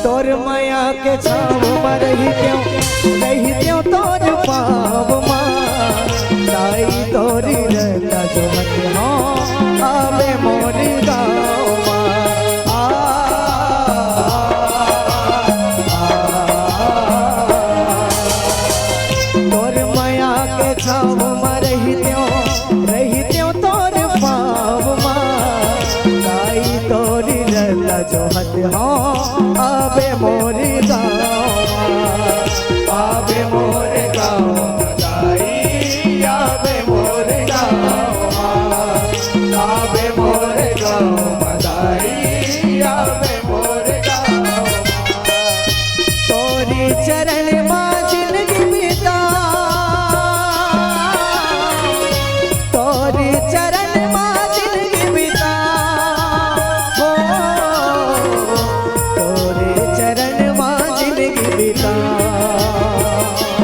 तोर माया के छाव में रही त्यों तोर पाव माँ दाई तोरी रता जो मत हो आवे मोरी गाँव माँ तोर माया के छाव में रही त्यों तोर पाव माँ दाई तोरी रता जो मत हो आवे मोरी गाँव